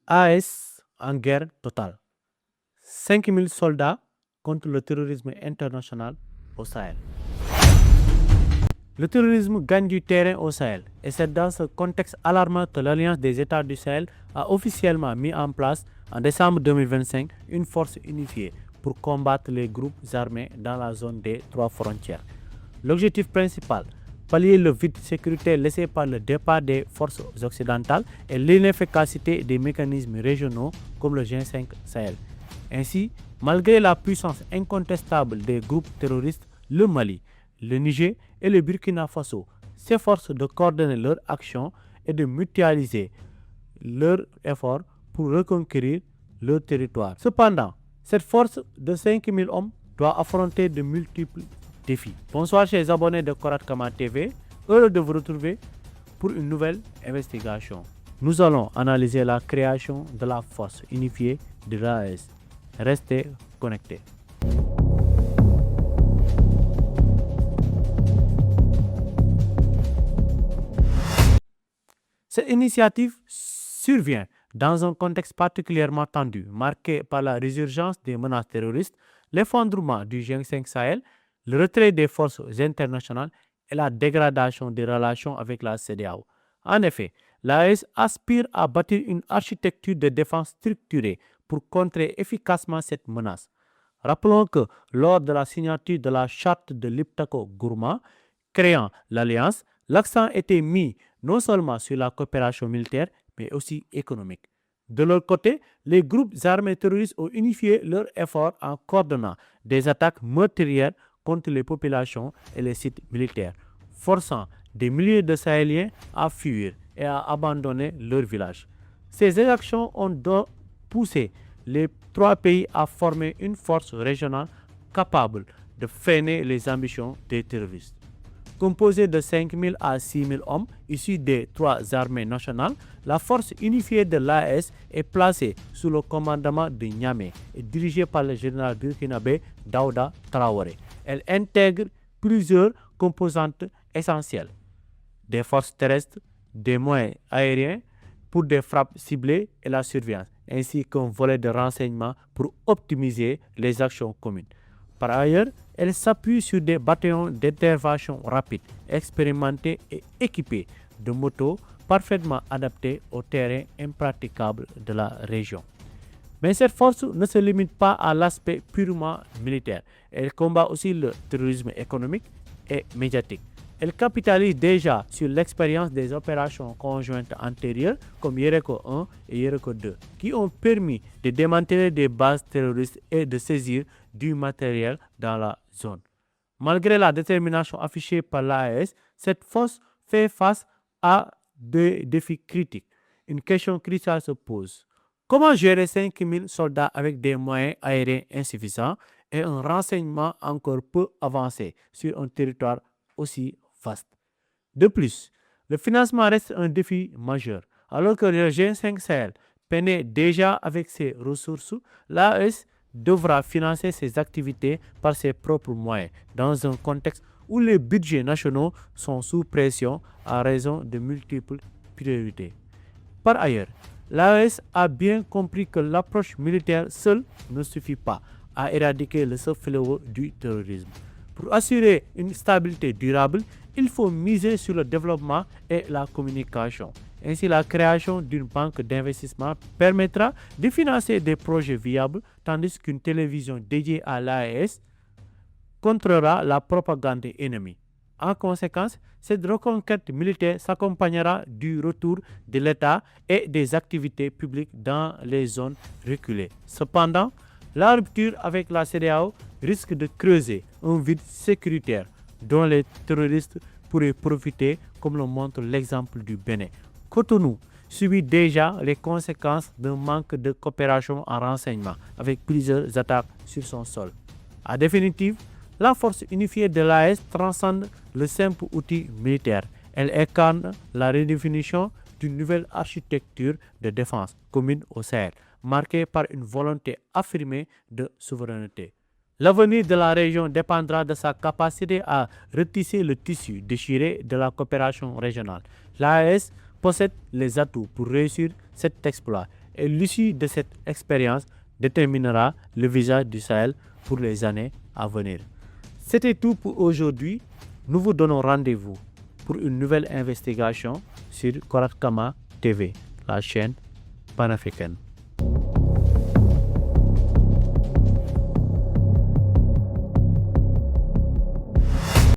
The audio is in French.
AS en guerre totale. 5000 soldats contre le terrorisme international au Sahel. Le terrorisme gagne du terrain au Sahel et c'est dans ce contexte alarmant que l'Alliance des États du Sahel a officiellement mis en place en décembre 2025 une force unifiée pour combattre les groupes armés dans la zone des 3 frontières. L'objectif principal, pallier le vide sécuritaire laissé par le départ des forces occidentales et l'inefficacité des mécanismes régionaux comme le G5 Sahel. Ainsi, malgré la puissance incontestable des groupes terroristes, le Mali, le Niger et le Burkina Faso s'efforcent de coordonner leurs actions et de mutualiser leurs efforts pour reconquérir leur territoire. Cependant, cette force de 5000 hommes doit affronter de multiples défis. Bonsoir chers abonnés de Korat Kama TV, heureux de vous retrouver pour une nouvelle investigation. Nous allons analyser la création de la force unifiée de l'AES. Restez connectés. Cette initiative survient dans un contexte particulièrement tendu, marqué par la résurgence des menaces terroristes, l'effondrement du G5 Sahel, le retrait des forces internationales et la dégradation des relations avec la CEDEAO. En effet, l'AES aspire à bâtir une architecture de défense structurée pour contrer efficacement cette menace. Rappelons que lors de la signature de la charte de Liptako-Gourma, créant l'alliance, l'accent était mis non seulement sur la coopération militaire, mais aussi économique. De leur côté, les groupes armés terroristes ont unifié leurs efforts en coordonnant des attaques meurtrières contre les populations et les sites militaires, forçant des milliers de Sahéliens à fuir et à abandonner leurs villages. Ces actions ont donc poussé les 3 pays à former une force régionale capable de freiner les ambitions des terroristes. Composée de 5000 à 6000 hommes issus des 3 armées nationales, la force unifiée de l'AES est placée sous le commandement de Niamey et dirigée par le général burkinabé Daouda Traoré. Elle intègre plusieurs composantes essentielles: des forces terrestres, des moyens aériens pour des frappes ciblées et la surveillance, ainsi qu'un volet de renseignement pour optimiser les actions communes. Par ailleurs, elle s'appuie sur des bataillons d'intervention rapide, expérimentés et équipés de motos parfaitement adaptés au terrain impraticable de la région. Mais cette force ne se limite pas à l'aspect purement militaire. Elle combat aussi le terrorisme économique et médiatique. Elle capitalise déjà sur l'expérience des opérations conjointes antérieures comme Yereko 1 et Yereko 2, qui ont permis de démanteler des bases terroristes et de saisir du matériel dans la zone. Malgré la détermination affichée par l'AES, cette force fait face à des défis critiques. Une question cruciale se pose. Comment gérer 5000 soldats avec des moyens aériens insuffisants et un renseignement encore peu avancé sur un territoire aussi vaste? De plus, le financement reste un défi majeur. Alors que le G5 Sahel peinait déjà avec ses ressources, l'AES devra financer ses activités par ses propres moyens dans un contexte où les budgets nationaux sont sous pression à raison de multiples priorités. Par ailleurs, l'AES a bien compris que l'approche militaire seule ne suffit pas à éradiquer le seul fléau du terrorisme. Pour assurer une stabilité durable, il faut miser sur le développement et la communication. Ainsi, la création d'une banque d'investissement permettra de financer des projets viables, tandis qu'une télévision dédiée à l'AES contrera la propagande ennemie. En conséquence, cette reconquête militaire s'accompagnera du retour de l'État et des activités publiques dans les zones reculées. Cependant, la rupture avec la CEDEAO risque de creuser un vide sécuritaire dont les terroristes pourraient profiter, comme le montre l'exemple du Bénin. Cotonou subit déjà les conséquences d'un manque de coopération en renseignement, avec plusieurs attaques sur son sol. En définitive, la force unifiée de l'AES transcende le simple outil militaire. Elle incarne la redéfinition d'une nouvelle architecture de défense commune au Sahel, marquée par une volonté affirmée de souveraineté. L'avenir de la région dépendra de sa capacité à retisser le tissu déchiré de la coopération régionale. L'AES possède les atouts pour réussir cet exploit et l'issue de cette expérience déterminera le visage du Sahel pour les années à venir. C'était tout pour aujourd'hui. Nous vous donnons rendez-vous pour une nouvelle investigation sur Korat Kama TV, la chaîne panafricaine.